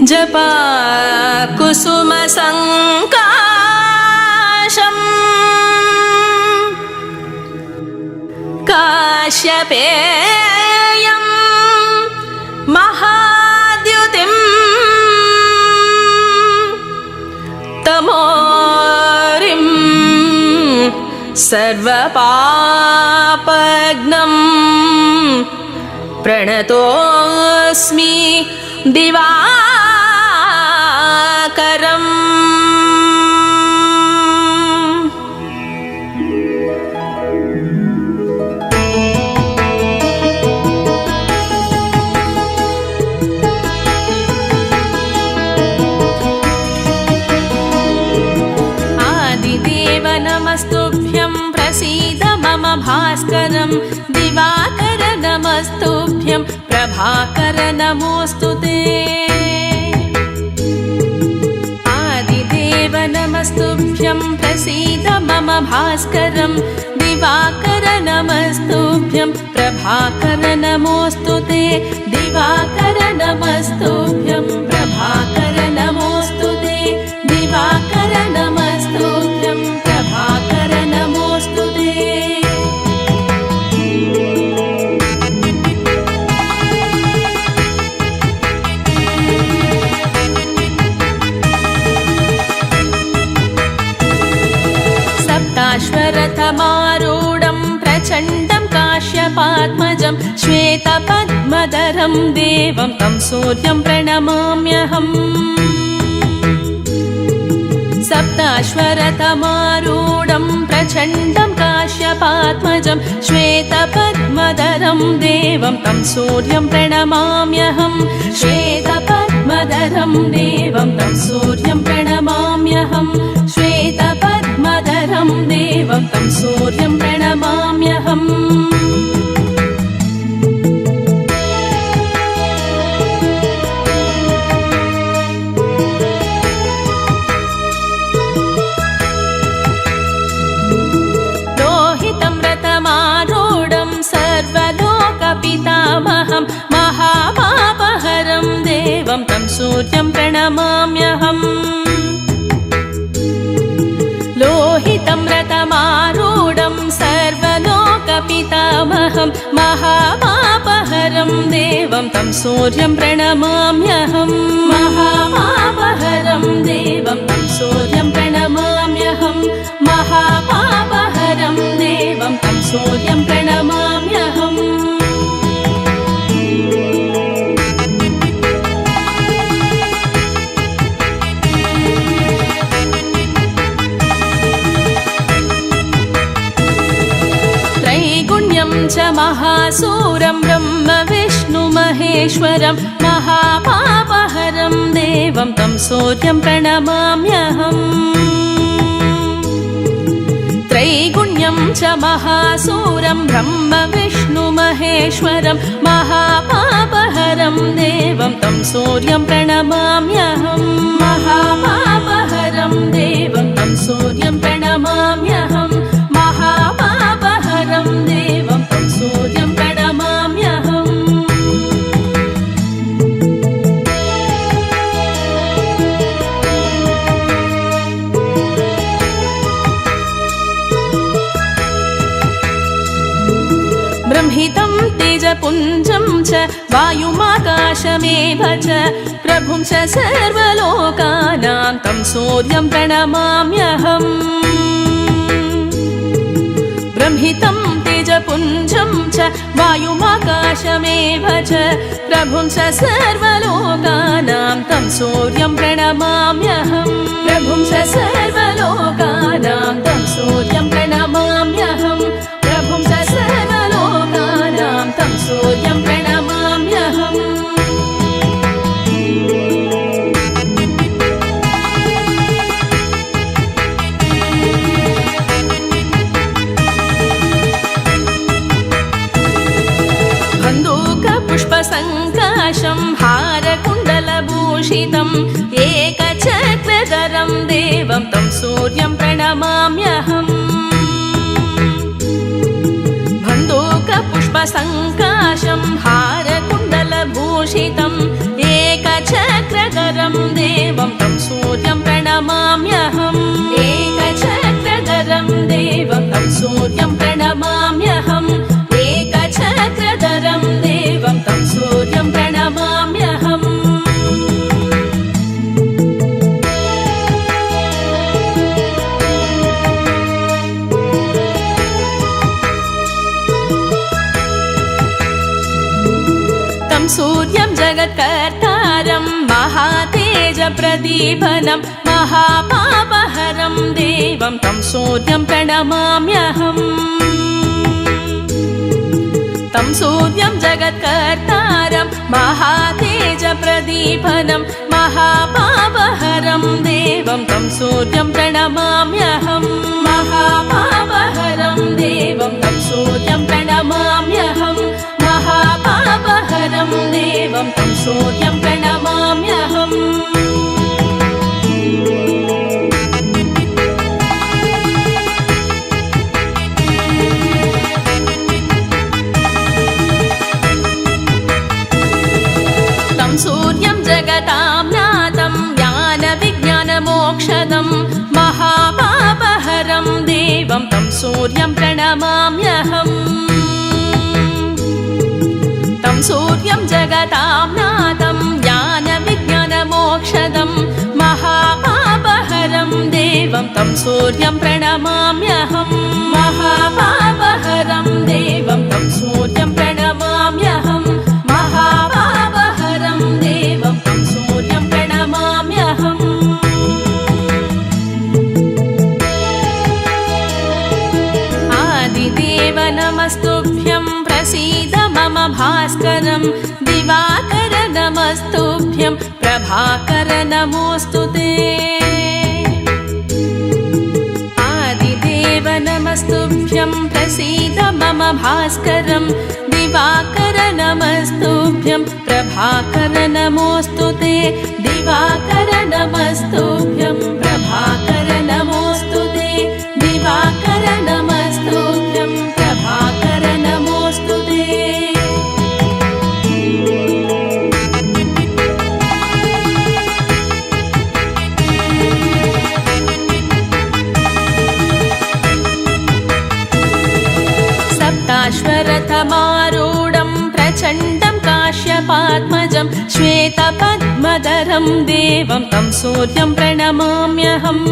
जपा कुसुम संकाशम् काश्यपेयं महाद्युतिम् तमोरिं सर्वपापघ्नं प्रणतोऽस्मि दिवाकरम्। आदिदेव नमस्तुभ्यं प्रसीद मम भास्करं दिवाकर नमस्तुभ्यं प्रभाकर नमोऽस्तुते। आदिदेव नमस्तुभ्यं प्रसीद मम भास्करं दिवाकर नमस्तुभ्यं प्रभाकर नमोऽस्तुते। दिवाकर नमस्तुभ्यं प्रभाकर नमोऽस्तुते। दिवाकर नमस्तुभ्यं प्रभाकर नमोऽस्तुते। सप्ताश्वरथमारूढं प्रचण्डं काश्यपात्मजं श्वेतपद्मधरं देवं तं सूर्यं प्रणमाम्यहम्। सप्ताश्वरथमारूढं प्रचण्डं काश्यपात्मजं श्वेतपद्मधरं देवं तं सूर्यं प्रणमाम्यहम्। श्वेतपद्मधरं देवं तं सूर्यं प्रणमाम्यहम्। श्वेतपद्मधरं देवं तं सूर्यं प्रणमाम्यहम्। सर्वलोकपितामहं महापापहरं देवं तं सूर्यं प्रणमाम्यहम्। लोहितं रथमारूढं सर्वलोकपितामहं महापापहरं देवं तं सूर्यं प्रणमाम्यहम्। महापापहरं देवं तं सूर्यं प्रणमाम्यहम्। महापापहरं देवं तं सूर्यं प्रणमाम्यहम्। त्रैगुण्यं च महासूरं ब्रह्म विष्णु महेश्वरं महापापहरं देवं तं सूर्यं प्रणमाम्यहम्। त्रैगुण्यं च महासूरं ब्रह्म विष्णु महेश्वरं महापापहरं देवं तं सूर्यं प्रणमाम्यहम्। महापापहरं देवं तं सूर्यं प्रणमाम्यहम्। महापापहरं देवं तं सूर्यं प्रणमाम्यहम्। ब्रह्मितं तेजपुञ्जं च वायुमाकाशमेव च प्रभुं च सर्वलोकानां तं सूर्यं प्रणमाम्यहम्। ब्रह्मितं तेजपुञ्जं च वायुमाकाशमेव च प्रभुं च सर्वलोकानां तं सूर्यं प्रणमाम्यहम्। प्रभुं च सर्वलोकानां तं सूर्यं प्रणमाम्यहम्। प्रभुं च सर्वलोकानां तं सूर्यं प्रणमाम्यहम्। बन्दूकपुष्पसङ्काशं हारकुण्डलभूषितम् एकचक्रधरं देवं तं सूर्यं प्रणमाम्यहम्। बन्दूक पद्मसङ्काशं हारकुण्डलभूषितम् एकचक्रधरं देवं तं सूर्यं प्रणमाम्यहम् एकचक्रधरं देवं तं सूर्यं प्रणमाम्यहम् एकचक्रधरं देवं तं सूर्यं प्रणमाम्यहम् सूर्यं जगत्कर्तारं महातेजप्रदीपनं महापापहरं देवं तं सूर्यं प्रणमाम्यहम् तं सूर्यं जगत्कर्तारं महातेजप्रदीपनं महापापहरं देवं तं सूर्यं प्रणमाम्यहम् महापापहरं देवं तं सूर्यं प्रणमाम्यहम् महापापहरं देवं तं सूर्यं प्रणमाम्यहम् तं सूर्यं जगतां नाथं ज्ञानविज्ञानमोक्षदं महापापहरं देवं तं सूर्यं प्रणमाम्यहम् तं सूर्यं जगतां नाथं ज्ञानविज्ञानमोक्षदं महापापहरं देवं तं सूर्यं प्रणमाम्यहम् महापापहरं देवं तं सूर्यं प्रणमाम्यहम् महापापहरं देवं तं सूर्यं प्रणमाम्यहम् आदिदेव नमस्तुभ्यं प्रसीद मम भास्करं दिवाकर नमस्तुभ्यं प्रभाकर नमोऽस्तु ते आदिदेव नमस्तुभ्यं प्रसीद मम भास्करं दिवाकर नमस्तुभ्यं प्रभाकर नमोऽस्तु ते दिवाकर नमस्तुभ्यं प्रभाकर नमोऽस्तु ते दिवाकर नमस्तुभ्यं प्रभाकर नमोऽस्तु ते सप्ताश्वरथमारूढं प्रचण्डं काश्यपात्मजं श्वेतपद्मधरं देवं तं सूर्यं प्रणमाम्यहम्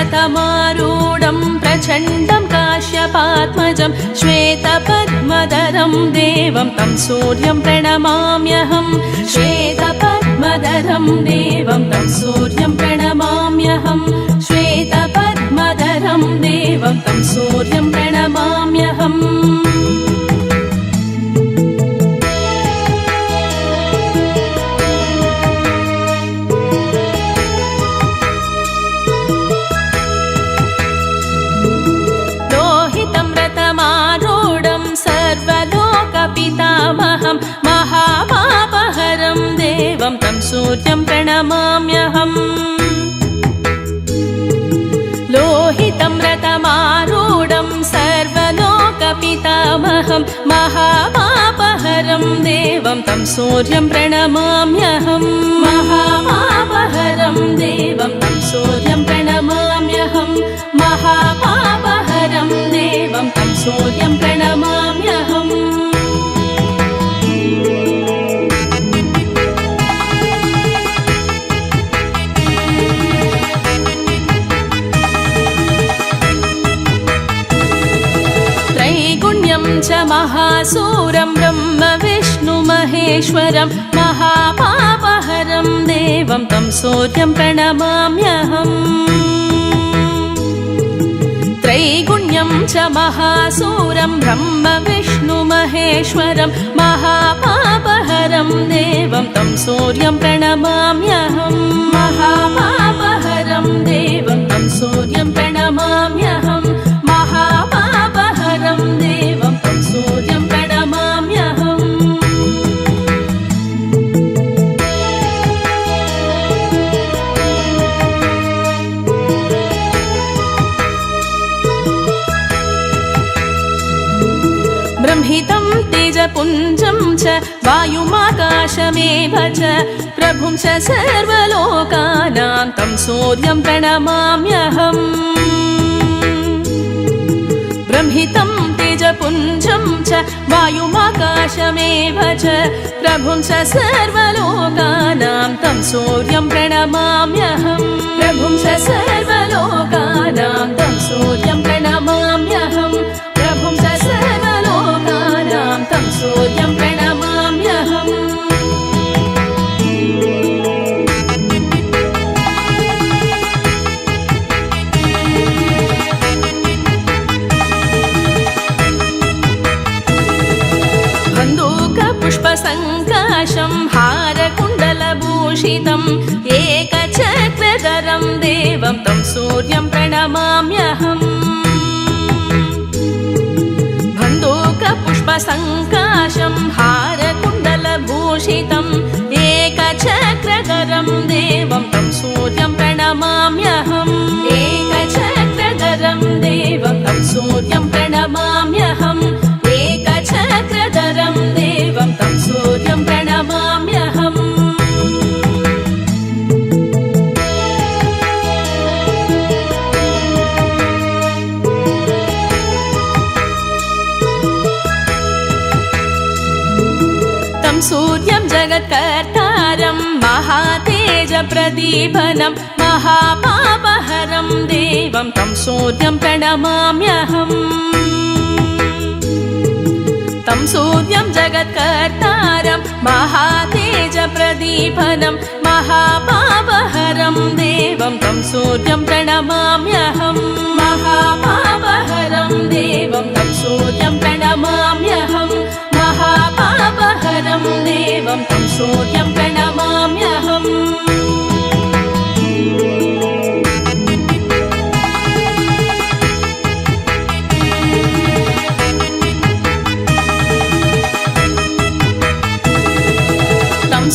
सप्ताश्वरथमारूढं प्रचण्डं काश्यपात्मजं श्वेतपद्मधरं देवं तं सूर्यं प्रणमाम्यहम् श्वेतपद्मधरं देवं तं सूर्यं प्रणमाम्यहम् श्वेतपद्मधरं देवं तं सूर्यं प्रणमाम्यहम् सर्वलोकपितामहं महापापहरं देवं तं सूर्यं प्रणमाम्यहम् लोहितं रथमारूढं सर्वलोकपितामहं महापापहरं देवं तं सूर्यं प्रणमाम्यहम् महापापहरं देवं तं सूर्यं प्रणमाम्यहम् महापापहरं देवं तं सूर्यं प्रणमाम्यहम् त्रैगुण्यं च महासूरं ब्रह्म विष्णु महेश्वरं महापापहरं देवं तं सूर्यं प्रणमाम्यहम् त्रैगुण्यं च महासूरं ब्रह्म विष्णु महेश्वरं महापापहरं देवं तं सूर्यं प्रणमाम्यहम् महापापहरं देवं तं सूर्यं प्रणमाम्यहम् महापापहरं देवं तं सूर्यं प्रणमाम्यहम् तेजपुञ्जं च वायुमाकाशमेव च प्रभुं च सर्वलोकानां तं सूर्यं प्रणमाम्यहम् ब्रह्मितं तेजपुञ्जं च वायुमाकाशमेव च प्रभुं च सर्वलोकानां तं सूर्यं प्रणमाम्यहम् प्रभुं च सर्वलोकानां तं सूर्यं प्रणमाम्यहम् प्रभुं च सर्वलोकानां तं सूर्यं प्रणमाम्यहम् पुष्पसङ्काशं हारकुण्डलभूषितं एकचक्रधरं देवं तं सूर्यं प्रणमाम्यहम् बन्धूकपुष्पसङ्काशं हारकुण्डलभूषितं एकचक्रधरं देवं तं सूर्यं प्रणमाम्यहम् एकचक्रधरं देवं तं सूर्यं प्रणमाम्यहम् एकचक्रधरं देवं तं सूर्यं प्रणमाम्यहम् तं सूर्यं जगत्कर्तारं महातेजप्रदीपनं महापापहरं देवं तं सूर्यं प्रणमाम्यहम् तं सूर्यं जगत्कर्तारं महातेजप्रदीपनं महापापहरं देवं तं सूर्यं प्रणमाम्यहम् महापापहरं देवं तं सूर्यं प्रणमाम्यहम् महापापहरं देवं तं सूर्यं प्रणमाम्यहम्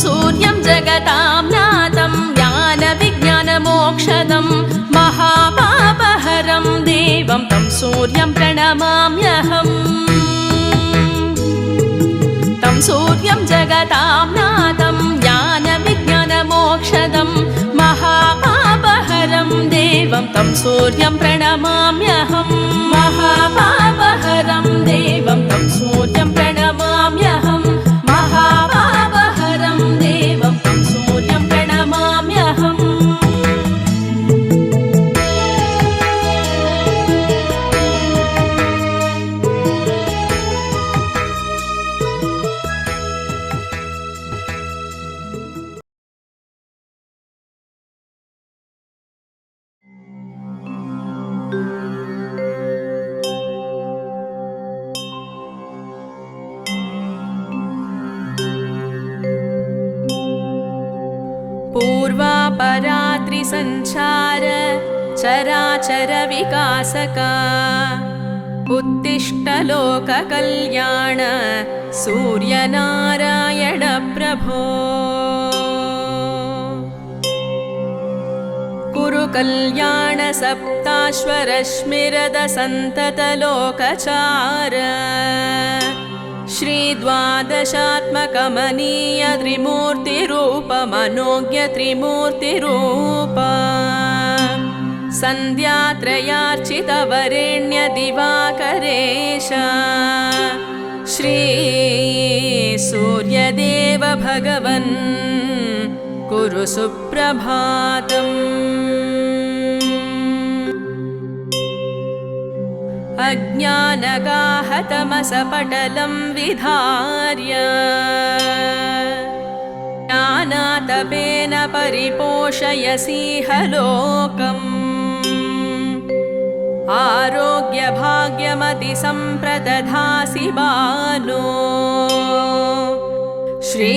सूर्यं जगतां नाथं ज्ञानविज्ञानमोक्षदं महापापहरं देवं तं सूर्यं प्रणमाम्यहम् तं सूर्यं जगतां नाथं ज्ञानविज्ञानमोक्षदं महापापहरं देवं तं सूर्यं प्रणमाम्यहम् महापापहरं देवं तं सूर्यं प्रणमाम्यहम् महापापहरं देवं तं सूर्यं प्रणमाम्यहम् पूर्वापरात्रिसञ्चार चराचर विकासका उत्तिष्ठ लोककल्याण सूर्यनारायण प्रभो कुरु कल्याण सप्ताश्वरश्मिरद सन्तत लोकचार श्रीद्वादशात्मकमनीय त्रिमूर्तिरूपमनोज्ञ त्रिमूर्तिरूप सन्ध्यात्रयार्चितवरेण्य दिवाकरेश श्री सूर्यदेव भगवन् कुरु सुप्रभातम् अज्ञानगाहतमसपटलं विधार्य ज्ञानातपेन परिपोषयसीह लोकम् आरोग्यभाग्यमतिसम्प्रदधासि बालो श्री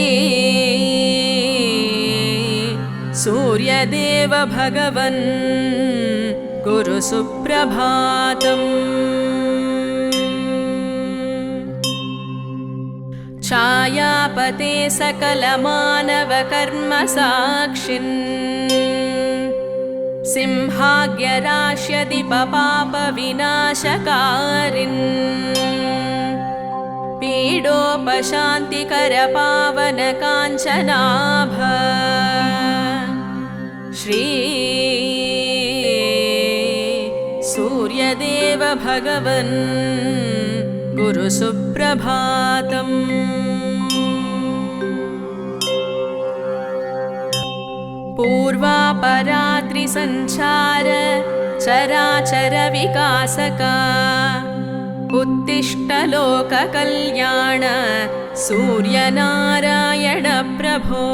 सूर्यदेव भगवन् कुरु सुप्रभातम् छायापते सकलमानवकर्मसाक्षिन् सिंहाग्यराश्यदिपपापविनाशकारिन् पीडोपशान्तिकर पावन काञ्चनाभ श्री सूर्यदेव भगवन् गुरु सुप्रभातम्। पूर्वापरात्रिसञ्चार चराचर विकासका उत्तिष्ठ लोककल्याण सूर्यनारायण प्रभो।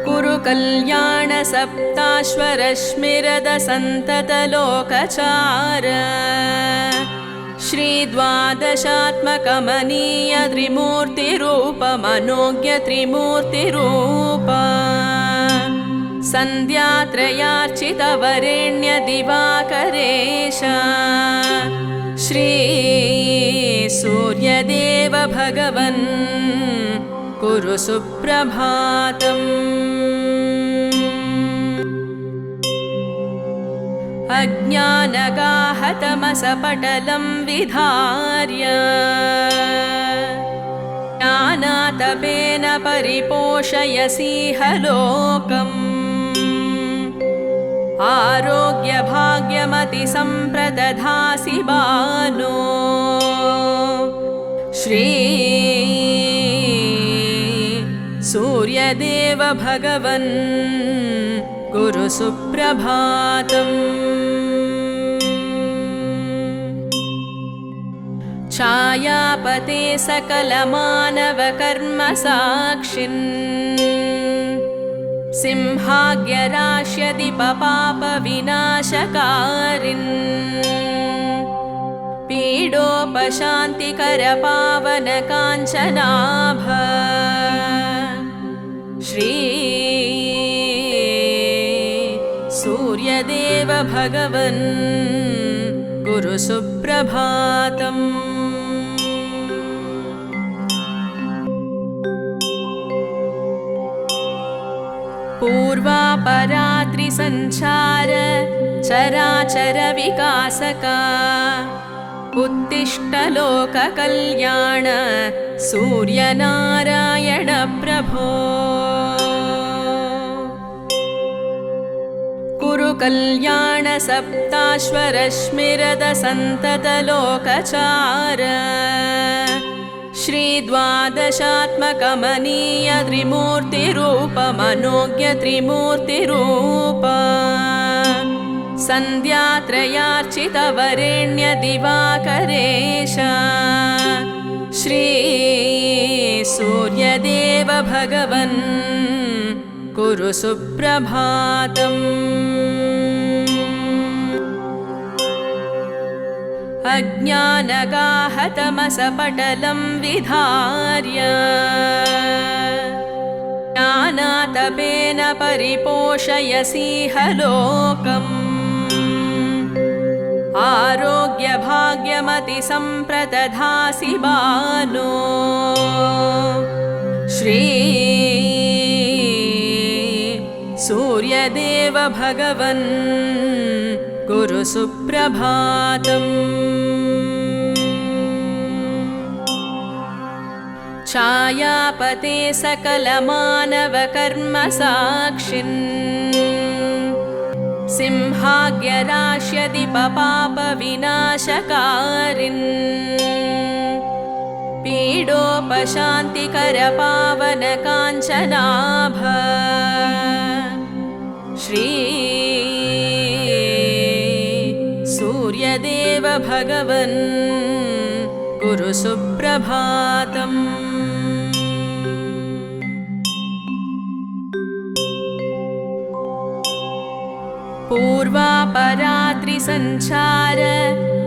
कुरु कल्याण सप्ताश्वरश्मिरद सन्तत लोकचार श्री द्वादशात्मकमनीय त्रिमूर्तिरूप मनोज्ञ त्रिमूर्तिरूप सन्ध्यात्रयार्चित वरेण्य दिवाकरेश श्री सूर्यदेव भगवन् कुरु सुप्रभातम्। अज्ञानगाहतमसपटलं विधार्य ज्ञानातपेन परिपोषयसीह लोकम् आरोग्यभाग्यमतिसम्प्रदधासि बालो श्री सूर्यदेव भगवन् गुरु सुप्रभातम्। छायापते सकलमानवकर्मसाक्षिन् सिंहाग्यराश्यदिपपापविनाशकारिन् पीडोपशान्तिकर पावन काञ्चनाभ श्री सूर्यदेव भगवन् गुरु सुप्रभातम्। पूर्वापरात्रिसञ्चार चराचर विकासका उत्तिष्ठ लोककल्याण सूर्यनारायण प्रभो। कुरु कल्याण सप्ताश्वरश्मिरद सन्तत लोकचार श्री द्वादशात्मकमनीय त्रिमूर्तिरूप मनोज्ञ त्रिमूर्तिरूप सन्ध्यात्रयार्चित वरेण्य दिवाकरेश श्री सूर्यदेव भगवन् कुरु सुप्रभातम्। अज्ञानगाहतमसपटलं विधार्य ज्ञानातपेन परिपोषयसीह लोकम् आरोग्यभाग्यमतिसम्प्रदधासि बालो श्री सूर्यदेव भगवन् गुरु सुप्रभातम्। छायापते सकलमानवकर्मसाक्षिन् सिंहाग्यराश्यदिपपापविनाशकारिन् पीडोपशान्तिकर पावन काञ्चनाभ श्री सूर्यदेव भगवन् गुरु सुप्रभातम्। पूर्वापरात्रिसञ्चार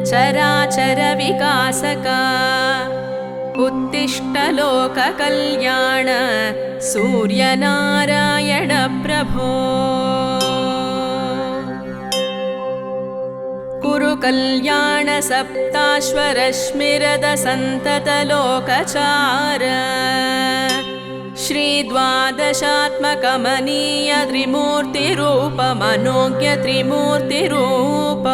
चराचर विकासका उत्तिष्ठ लोककल्याण सूर्यनारायण प्रभो। कुरु कल्याण सप्ताश्वरश्मिरद सन्तत लोकचार श्री द्वादशात्मकमनीय त्रिमूर्तिरूप मनोज्ञ त्रिमूर्तिरूप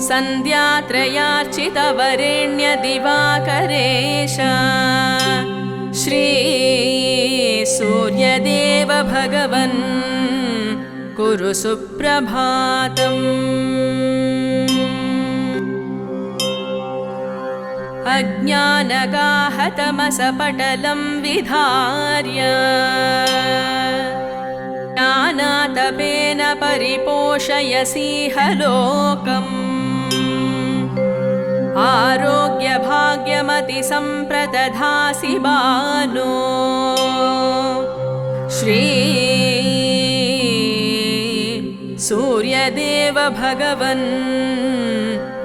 सन्ध्यात्रयार्चितवरेण्यदिवाकरेश श्री सूर्यदेव भगवन् कुरु सुप्रभातम्। अज्ञानगाहतमसपटलं विधार्य ज्ञानातपेन परिपोषयसीह लोकम्। आरोग्यभाग्यमतिसम्प्रदधासि बालो श्री सूर्यदेव भगवन्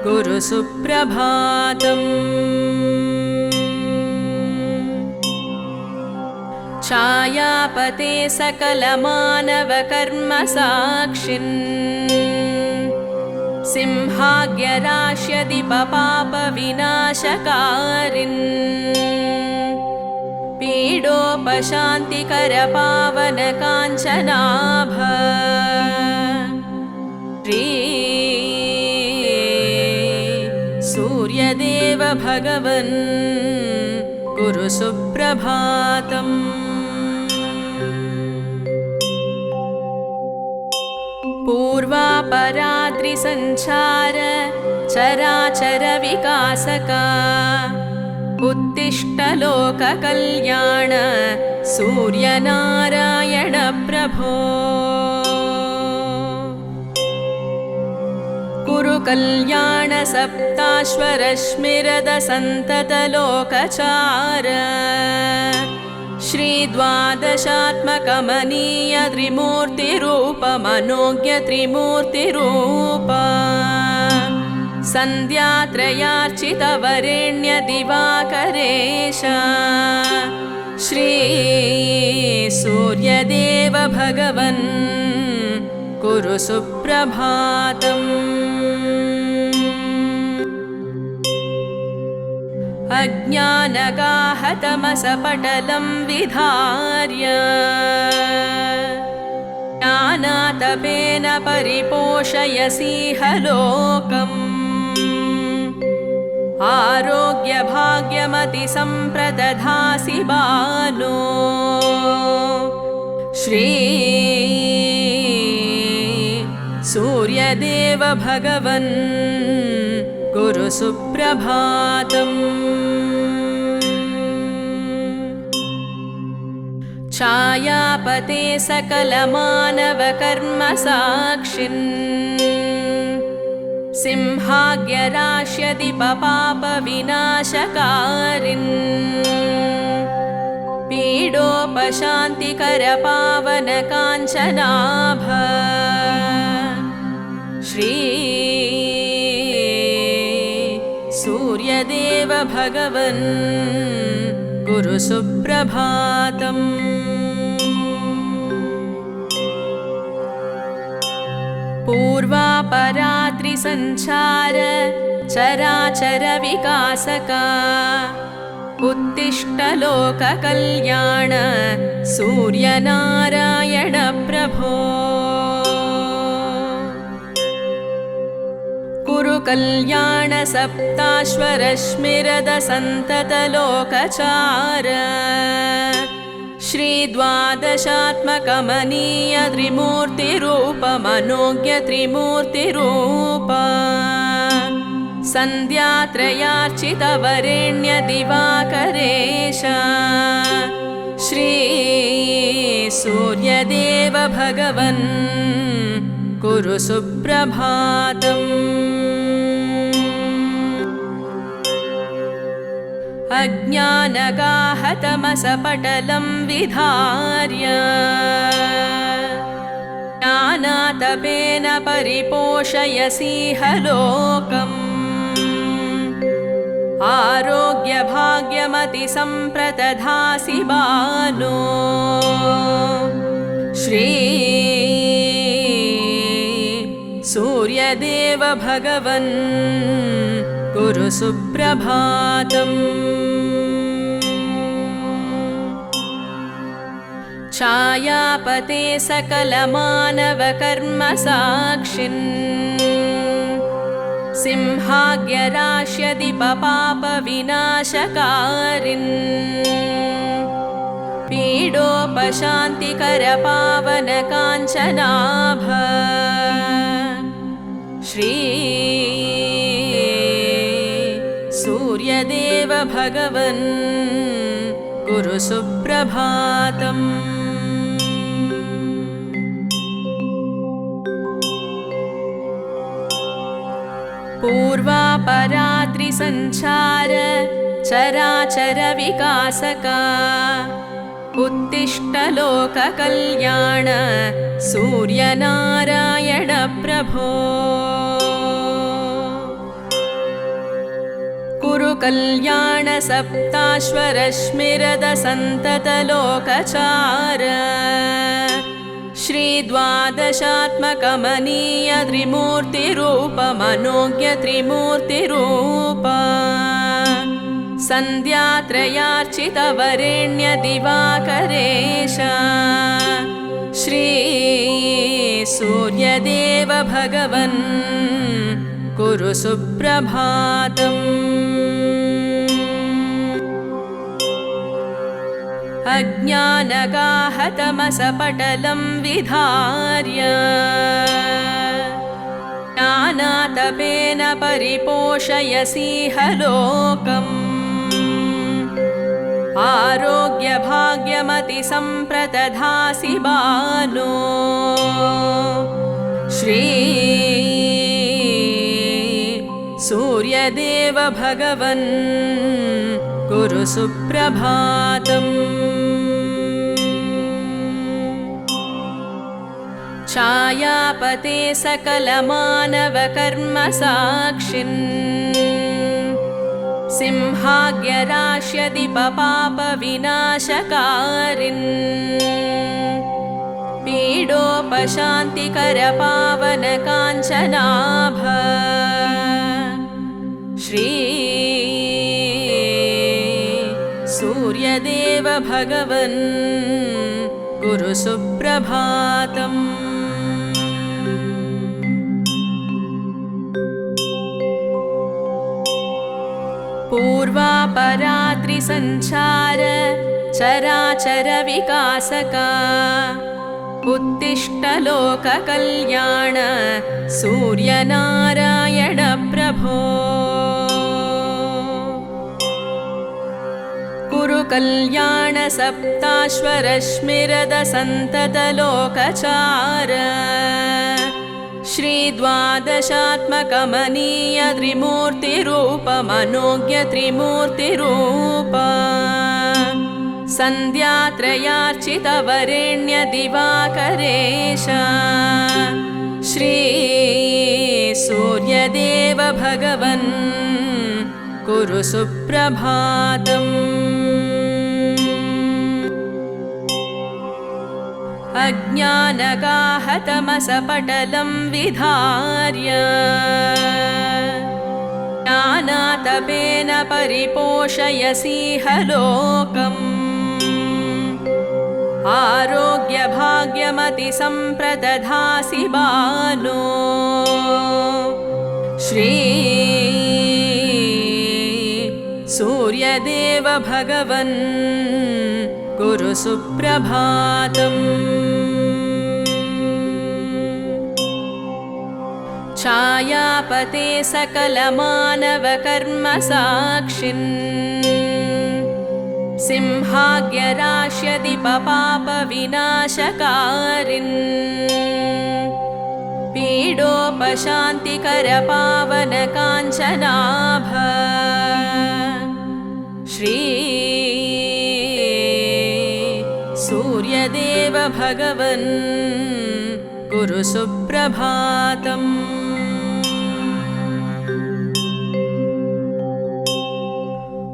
कुरु सुप्रभातम्। छायापते सकलमानवकर्मसाक्षिन् सिंहाग्यराश्यदिपपापविनाशकारिन् पीडोपशान्तिकरपावनकाञ्चनाभ श्री सूर्यदेव भगवन् कुरु सुप्रभातम्। पूर्वापराद्रिसञ्चार चराचर विकासका उत्तिष्ठ लोककल्याण सूर्यनारायण प्रभो। कुरु कल्याण सप्ताश्वरश्मिरद सन्तत लोकचार श्री द्वादशात्मकमनीय त्रिमूर्तिरूप मनोज्ञ त्रिमूर्तिरूप सन्ध्यात्रयार्चितवरेण्य दिवाकरेश श्री सूर्यदेव भगवन् कुरु सुप्रभातम्। अज्ञानगाहतमसपटलं विधार्य ज्ञानातपेन परिपोषयसीह लोकम्। आरोग्यभाग्यमतिसम्प्रदधासि बालो श्री सूर्यदेव भगवन् कुरु सुप्रभातम्। छायापते सकलमानवकर्मसाक्षिन् सिंहाग्यराश्यदिपपापविनाशकारिन् पीडोपशान्तिकरपावनकाञ्चनाभ श्री सूर्यदेव भगवन् कुरु सुप्रभातम्। पूर्वापराद्रिसञ्चार चराचर विकासका उत्तिष्ठ लोककल्याण सूर्यनारायण प्रभो। कुरु कल्याण सप्ताश्वरश्मिरद सन्तत लोकचार श्री द्वादशात्मकमनीय त्रिमूर्तिरूप मनोज्ञ त्रिमूर्तिरूप सन्ध्यात्रयार्चितवरेण्य दिवाकरेश श्री सूर्यदेव भगवन् कुरु सुप्रभातम्। अज्ञानगाहतमसपटलं विधार्य ज्ञानातपेन परिपोषयसीह लोकम्। आरोग्यभाग्यमतिसम्प्रदधासि बालो श्री सूर्यदेव भगवन् कुरु सुप्रभातम्। छायापते सकलमानवकर्मसाक्षिन् सिंहाग्यराश्यदिपपापविनाशकारिन् पीडोपशान्तिकरपावनकाञ्चनाभ श्री सूर्यदेव भगवन् कुरु सुप्रभातम्। पूर्वापरात्रिसञ्चार चराचर विकासका उत्तिष्ठ लोककल्याण सूर्यनारायण प्रभो कुरु कल्याण सप्ताश्वरश्मिरद सन्तत लोकचार श्री द्वादशात्मकमनीय त्रिमूर्तिरूप मनोज्ञ त्रिमूर्तिरूप सन्ध्यात्रयार्चित वरेण्य दिवाकरेश श्री सूर्यदेव भगवन् कुरु सुप्रभातम्। अज्ञानगाहतमसपटलं विधार्य ज्ञानातपेन परिपोषयसीह लोकम् आरोग्यभाग्यमतिसम्प्रदधासि बालो श्री सूर्यदेव भगवन् कुरु सुप्रभातम्। छायापते सकलमानवकर्मसाक्षिन् सिंहाग्यराश्यदिपपापविनाशकारिन् पीडोपशान्तिकरपावनकाञ्चनाभ श्री सूर्यदेव भगवन् कुरु सुप्रभातम्। पूर्वापरात्रिसञ्चार चराचर विकासका उत्तिष्ठ लोककल्याण सूर्यनारायण प्रभो कुरु कल्याण सप्ताश्वरश्मिरद सन्तत लोकचार श्री द्वादशात्मकमनीय त्रिमूर्तिरूप मनोज्ञ त्रिमूर्तिरूप सन्ध्यात्रयार्चित वरेण्य दिवाकरेश श्री सूर्यदेव भगवन् कुरु सुप्रभातम्। अज्ञानगाहतमसपटलं विधार्य ज्ञानातपेन परिपोषयसीह लोकम् आरोग्यभाग्यमतिसम्प्रदधासि बालो श्री सूर्यदेव भगवन् कुरु सुप्रभातम्। छायापते सकलमानवकर्मसाक्षिन् सिंहाग्यराश्यदिपपापविनाशकारिन् पीडोपशान्तिकरपावनकाञ्चनाभ श्री सूर्यदेव भगवन् कुरु सुप्रभातम्।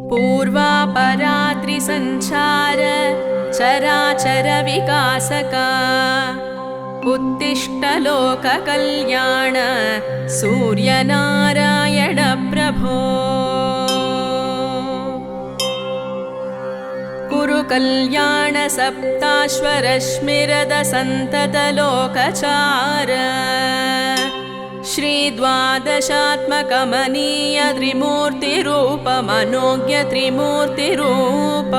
पूर्वापरात्रिसञ्चार चराचर विकासका उत्तिष्ठ लोककल्याण सूर्यनारायण प्रभो कुरु कल्याण सप्ताश्वरश्मिरद सन्तत लोकचार श्रीद्वादशात्मकमनीय त्रिमूर्तिरूपमनोज्ञ त्रिमूर्तिरूप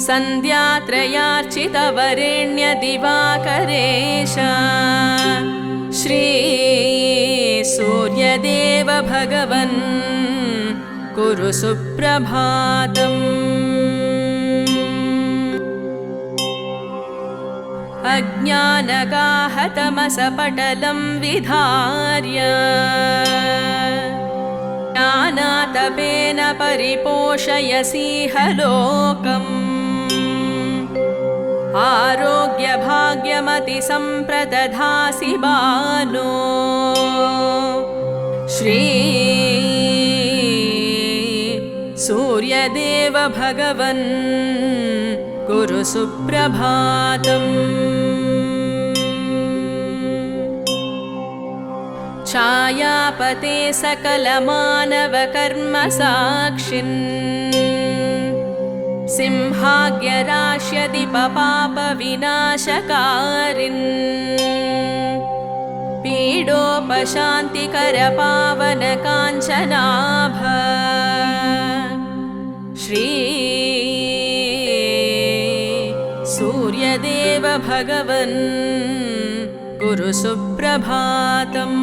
सन्ध्यात्रयार्चितवरेण्य दिवाकरेश श्री सूर्यदेव भगवन् कुरु सुप्रभातम्। अज्ञानगाहतमसपटलं विधार्य ज्ञानातपेन परिपोषयसीह लोकम् आरोग्यभाग्यमतिसम्प्रदधासि बालो श्री सूर्यदेव भगवन् कुरु सुप्रभातम्। छायापते सकलमानवकर्मसाक्षिन् सिंहाग्यराश्यदीपपापविनाशकारिन् पीडोपशान्तिकरपावनकाञ्चनाभ श्री सूर्यदेव भगवन् कुरु सुप्रभातम्।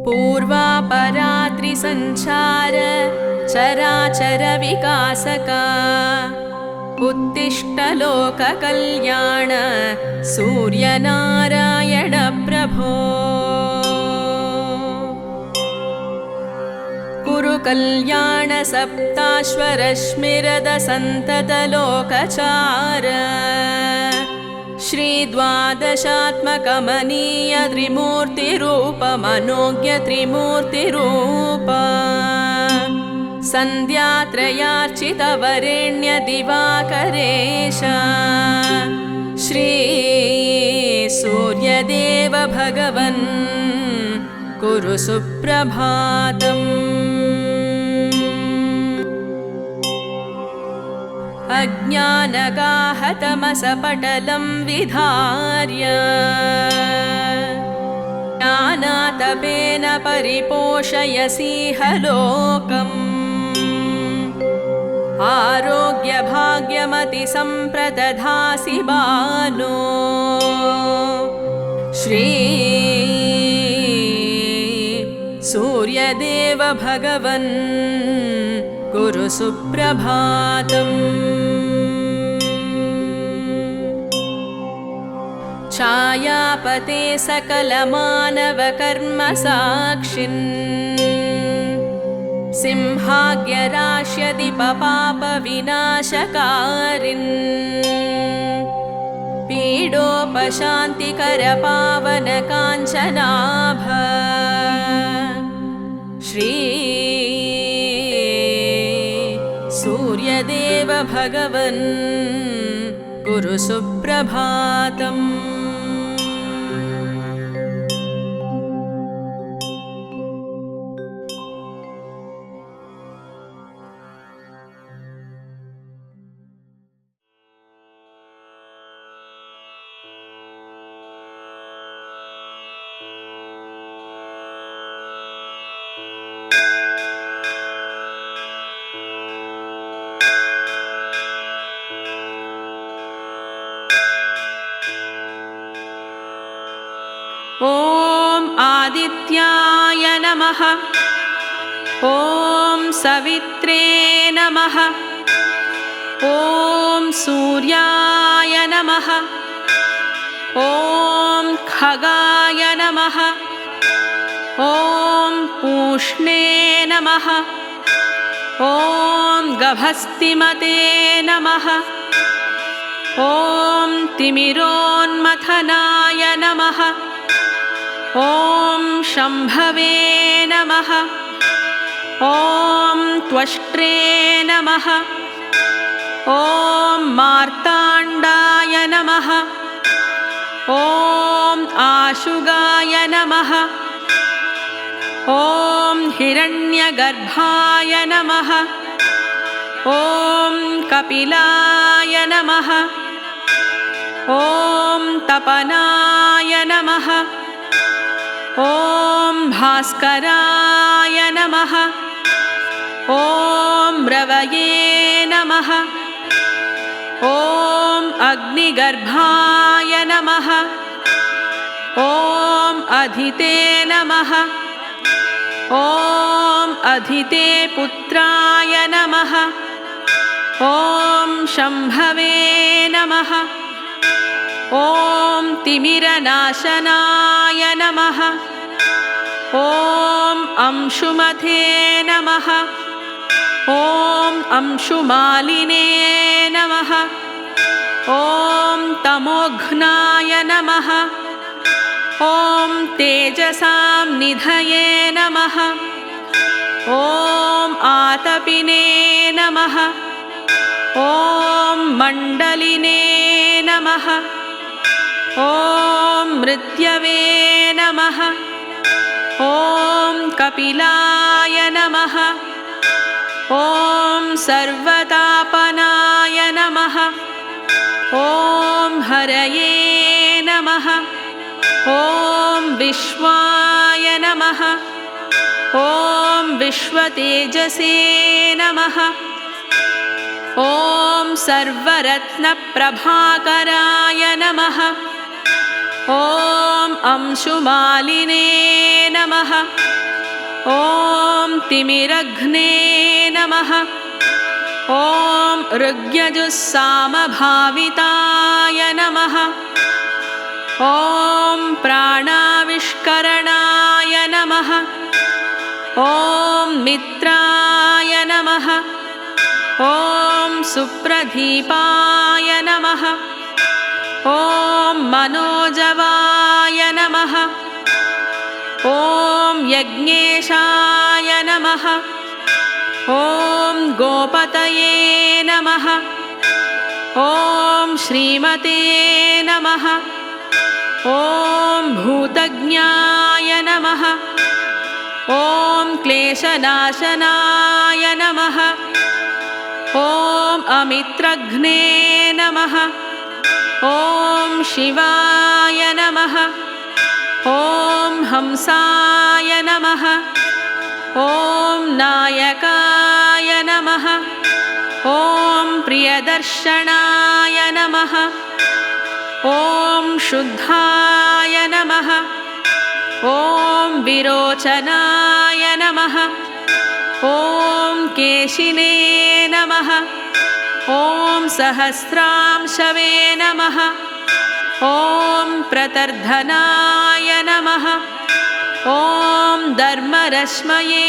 पूर्वापरात्रिसञ्चार चराचरविकासका उत्तिष्ठ लोककल्याण सूर्यनारायण प्रभो कुरु कल्याण सप्ताश्वरश्मिरद सन्ततलोकचार श्रीद्वादशात्मकमनीय त्रिमूर्तिरूपमनोज्ञ त्रिमूर्तिरूप सन्ध्यात्रयार्चितवरेण्य दिवाकरेश श्री सूर्यदेव भगवन् कुरु सुप्रभातम्। अज्ञानगाहतमसपटलं विधार्य ज्ञानातपेन परिपोषयसीह लोकम् आरोग्यभाग्यमतिसम्प्रदधासि बालो श्री सूर्यदेव भगवन् कुरु सुप्रभातम्। छायापते सकलमानवकर्मसाक्षिन् सिंहाग्यराश्यदीपपापविनाशकारिन् पीडोपशान्तिकरपावनकाञ्चनाभ श्री सूर्यदेव भगवन् कुरु सुप्रभातम्। ॐ आदित्याय नमः। ॐ सवित्रे नमः। ॐ सूर्याय नमः। ॐ खगाय नमः। ॐ पूष्णे नमः। ॐ गभस्तिमते नमः। ॐ तिमिरोन्मथनाय नमः। ॐ शम्भवे नमः। ॐ त्वष्ट्रे नमः। ॐ मार्ताण्डाय नमः। ॐ आशुगाय नमः। ॐ हिरण्यगर्भाय नमः। ॐ कपिलाय नमः। ॐ तपनाय नमः। ॐ भास्कराय नमः। ॐ रवये नमः। ॐ अग्निगर्भाय नमः। ॐ अधिते नमः। ॐ अधिते पुत्राय नमः। ॐ शम्भवे नमः। ॐ तिमिरनाशनाय नमः। ॐ अंशुमते नमः। ॐ अंशुमालिने नमः। ॐ तमोघ्नाय नमः। ॐ तेजसां निधये नमः। ॐ आतपिने नमः। ॐ मण्डलिने नमः। ॐ मृत्यवे नमः। ॐ कपिलाय नमः। ॐ सर्वतापनाय नमः। ॐ हरये नमः। ॐ विश्वाय नमः। ॐ विश्वतेजसे नमः। ॐ सर्वरत्नप्रभाकराय नमः। ॐ अंशुमालिने नमः। ॐ तिमिरघ्ने नमः। ॐ ऋग्यजुस्सामभाविताय नमः। ॐ प्राणाविष्करणाय नमः। ॐ मित्राय नमः। ॐ सुप्रदीपाय नमः। ॐ मनोजवाय नमः। ॐ यज्ञेशाय नमः। ॐ गोपतये नमः। ॐ श्रीमते नमः। ॐ भूतज्ञाय नमः। ॐ क्लेशनाशनाय नमः। ॐ अमित्रघ्ने नमः। ॐ शिवाय नमः। ॐ हंसाय नमः। ॐ नायकाय नमः। ॐ प्रियदर्शनाय नमः। ॐ शुद्धाय नमः। ॐ विरोचनाय नमः। ॐ केशिने नमः। ॐ सहस्रांशवे नमः। ॐ प्रतर्धनाय नमः। ॐ धर्मरश्मये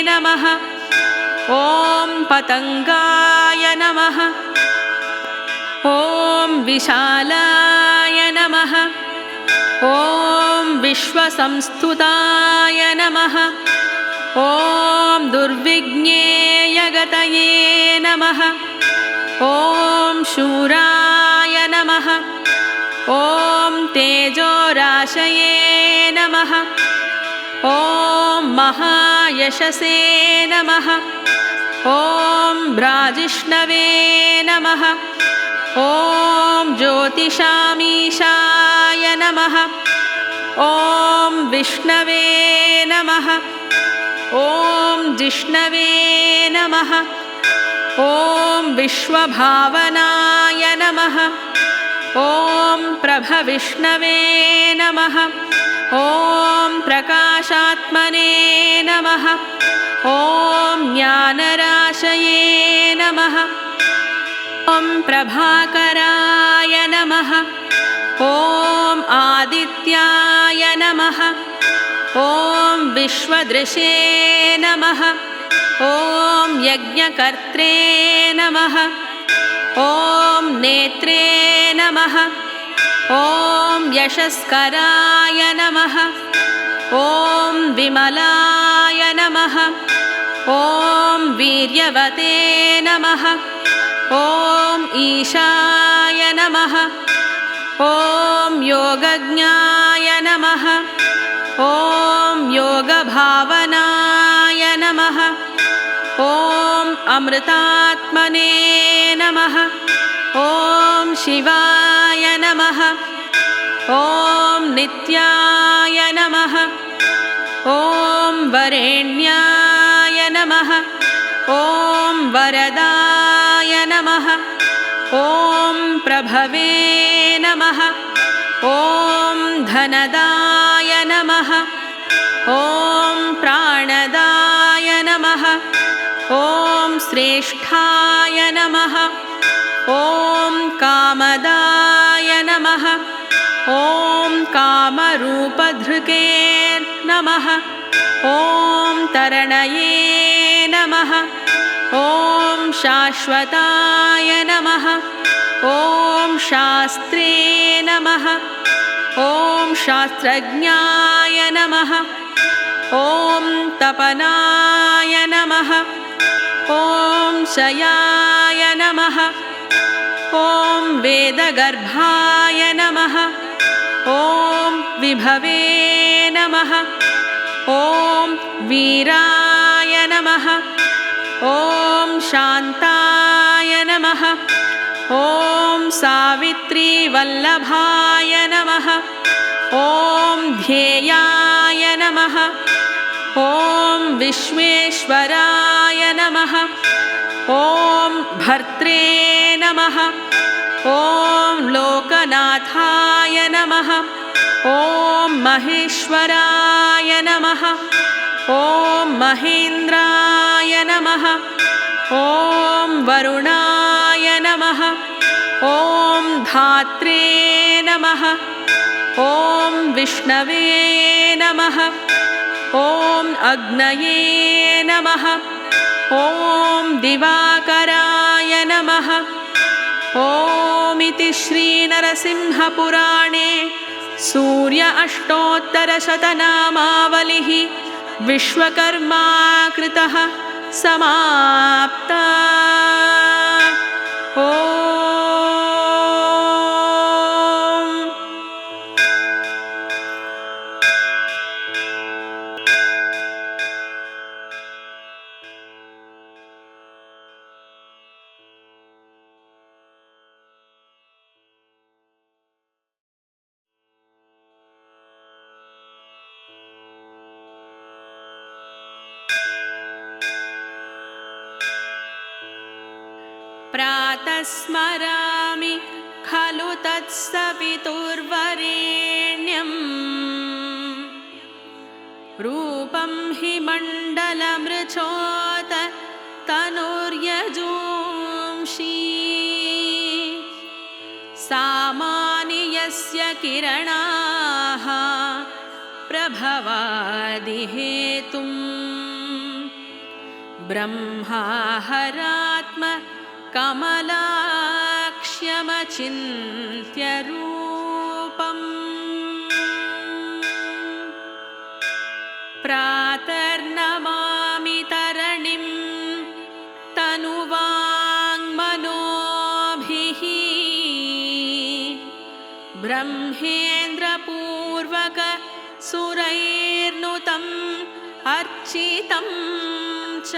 नमः। ॐ पतङ्गाय नमः। ॐ विशालाय नमः। ॐ विश्वसंस्तुताय नमः। ॐ दुर्विज्ञेयगतये नमः। ॐ शूराय नमः। ॐ तेजोराशये नमः। ॐ महायशसे नमः। ॐ भ्राजिष्णवे नमः। ॐ ज्योतिषामीशाय नमः। ॐ विष्णवे नमः। ॐ जिष्णवे नमः। ॐ विश्वभावनाय नमः। ॐ प्रभविष्णवे नमः। ॐ प्रकाशात्मने नमः। ॐ ज्ञानराशये नमः। ॐ प्रभाकराय नमः। ॐ आदित्याय नमः। ॐ विश्वदृशे नमः। ॐ यज्ञकर्त्रे नमः। ॐ नेत्रे नमः। ॐ यशस्कराय नमः। ॐ विमलाय नमः। ॐ वीर्यवते नमः। ॐ ईशाय नमः। ॐ योगज्ञाय नमः। ॐ योगभावनाय नमः। ॐ अमृतात्मने नमः। ॐ शिवाय नमः। नमः ॐ नित्याय नमः ॐ वरेण्याय नमः ॐ वरदाय नमः ॐ प्रभवे नमः ॐ धनदाय नमः ॐ प्राणदाय नमः ॐ श्रेष्ठाय नमः ॐ कामदाय नमः ॐ कामरूपधृके नमः ॐ तरणये नमः ॐ शाश्वताय नमः ॐ शास्त्रे नमः ॐ शास्त्रज्ञाय नमः ॐ तपनाय नमः ॐ शयाय नमः ॐ वेदगर्भाय नमः ॐ विभवे नमः ॐ वीराय नमः ॐ शान्ताय नमः ॐ सावित्रीवल्लभाय नमः ॐ ध्येयाय नमः ॐ विश्वेश्वराय नमः ॐ भर्त्रे नमः ॐ लोकनाथाय नमः ॐ महेश्वराय नमः ॐ महेन्द्राय नमः ॐ वरुणाय नमः ॐ धात्रे नमः ॐ विष्णवे नमः ॐ अग्नये नमः ॐ दिवाकराय नमः ॐ इति श्रीनरसिंहपुराणे सूर्य अष्टोत्तरशतनामावलिः विश्वकर्मा कृतः समाप्ता ॐ प्रातः स्मरामि खलु तत्सवितुर्वरेण्यं रूपं हि मण्डलमृचोत तनुर्यजूंषि सामानि यस्य किरणाः प्रभवादिहेतुं ब्रह्माहरात्म कमलाक्ष्यमचिन्त्य रूपम् प्रातर्नमामि तरणिं तनुवाङ्मनोभिः ब्रह्मेन्द्रपूर्वक सुरैर्नुतम् अर्चितं च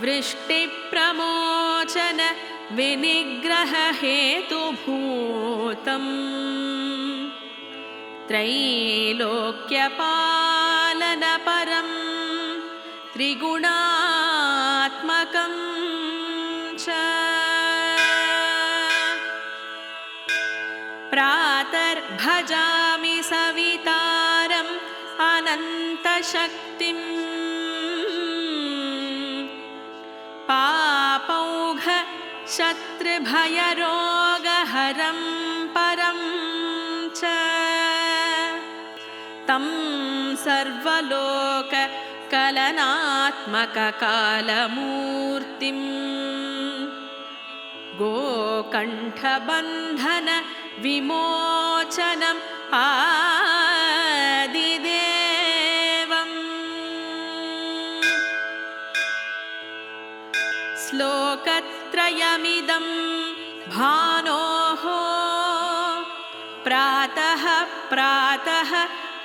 वृष्टिप्रमोचन विनिग्रहहेतुभूतम् त्रैलोक्यपालनपरं त्रिगुणात्मकं च प्रातर्भजामि सवितारम् अनन्तशक्तिम् पापौघ शत्रुभयरोगहरं परं च तं सर्वलोककलनात्मककालमूर्तिं गोकण्ठबन्धन विमोचनम् आदिदेवम् श्लोकत्रयमिदं भानोः प्रातः प्रातः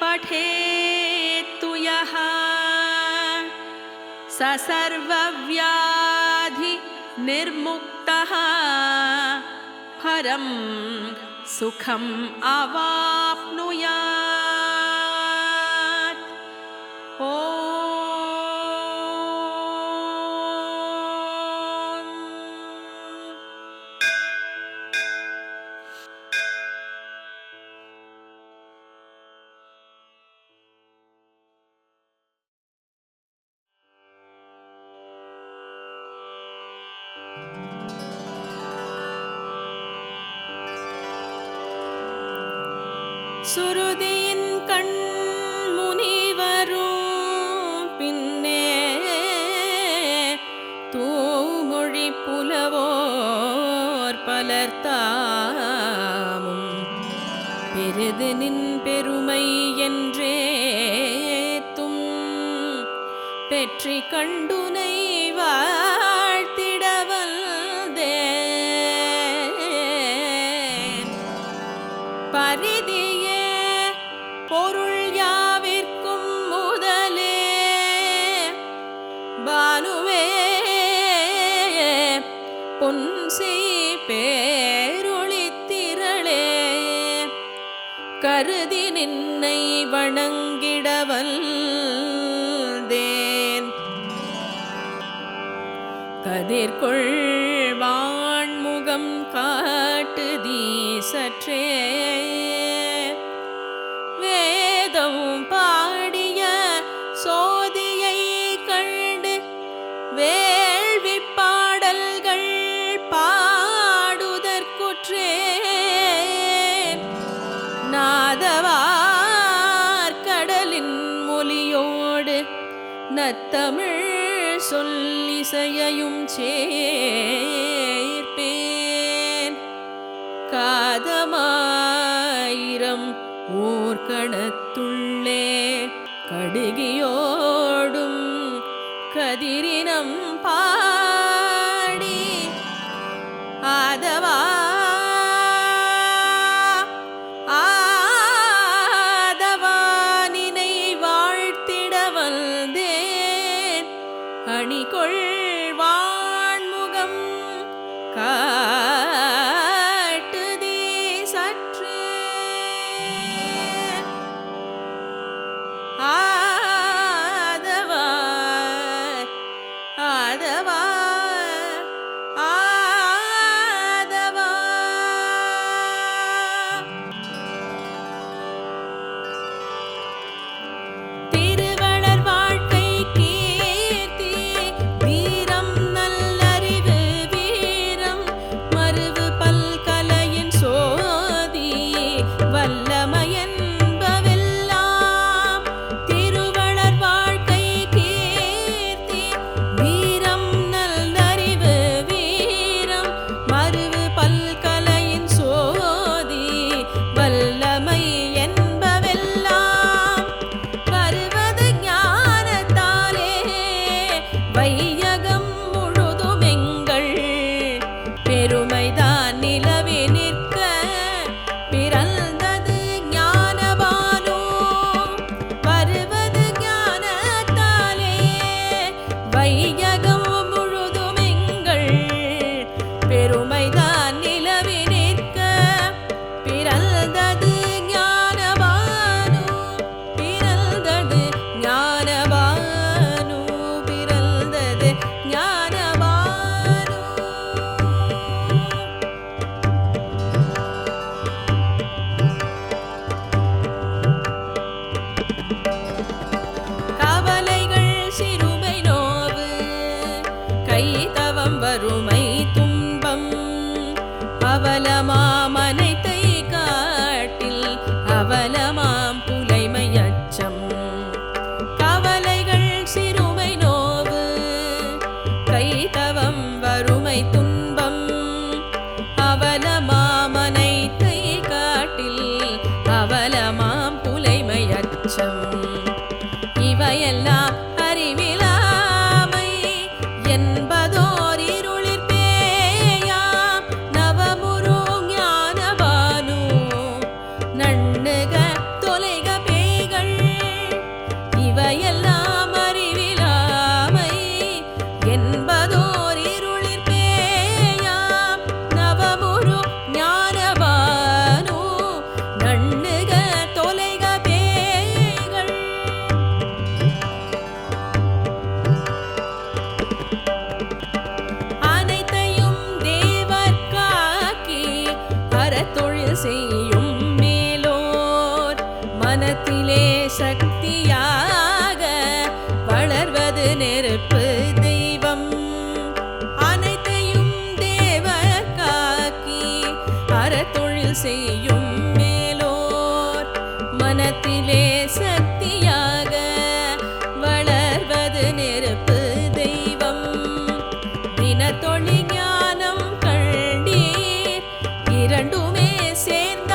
पठेत्तु यः स सर्वव्याधि निर्मुक्तः हरं सुखम् अवाप्नुयात्। ॐ சுருதியின் கண் முனிவரும் பின்னே தூமொழி புலவோர் பலர்த்தாமும் பெரிது நின் பெருமை என்றேத்தும் பெற்றி கண்டுனை வாழ்த்திடவல்தேன் பரிதியே பொருள் யாவிற்கும் முதலே பானுவே பொன்சி பேரொளித்திரளே கருதி நின்னை வணங்கிடவல்தேன் கதிர்கொள் வான்முகம் காட்டுதி சற்றே வேதம் பாடிய சோதியை கண்டு வேள்வி பாடல்கள் பாடுதற்குற்றேன் நாதவார் கடலின் மொழியோடு நத்தமிழ் சொல்லிசையையும் சேர்ப்பேன் காதமாயிரம் ஊர்கணத்துள்ளே கடுகியோடும் கதிரினம் பாடி ஆதவா ஆதவானினை வாழ்த்திடவல்தேன் அணிகொள் வான்முகம் காட்டுதி சற்றே ஆதவா ஆதவா ஆதவா திருவளர் வாழ்க்கை கீர்த்தி வீரம் நல்லறிவு வீரம் மருவு பல்கலையின் சோதி வல்லமையன்பவெல்லாம் திருவளர் வாழ்க்கை கீர்த்தி வீரம் நல்லறிவு வீரம் மருவு பல்கலையின் சோதி வல்லமை என்பவெல்லாம் வருவது ஞானத்தாலே வையகம் முழுதுமெங்கள் பெருமைதான் நிலவி நிற்க பிறந்தது ஞானபானோ வருவது ஞானத்தாலே வையகம் முழுதுமெங்கள் பெருமைதான் நிலவி நிற்க பிறந்தது ஞானபானோ பிறந்தது ஞானபானோ பிறந்தது ஞானபானோ கவலைகள் சிறுமை நோவு கைதவம் வறுமை துன்பம் அவலமாமனைத்தை காட்டில் அவலமாம் புலைமை அச்சம் கவலைகள் சிறுமை நோவு கைதவம் வறுமை துன்பம் அவலமாமனைத்தை காட்டில் அவலமாம் புலைமை அச்சம் இவையெல்லாம் அறிவிலாமை என்பதோர் இருளிற் பேயாம் நவமுரு ஞானபானு நண்ணுக தொலைக பேய்கள் இவையெல்லாம் அறிவிலாமை என்பதோர் இருளிற் அறத்தொழில் செய்யும் மேலோர் மனத்திலே சக்தியாக வளர்வது நெருப்பு தெய்வம். தினத்தொழி ஞானம் கண்டீர் இரண்டுமே சேர்ந்த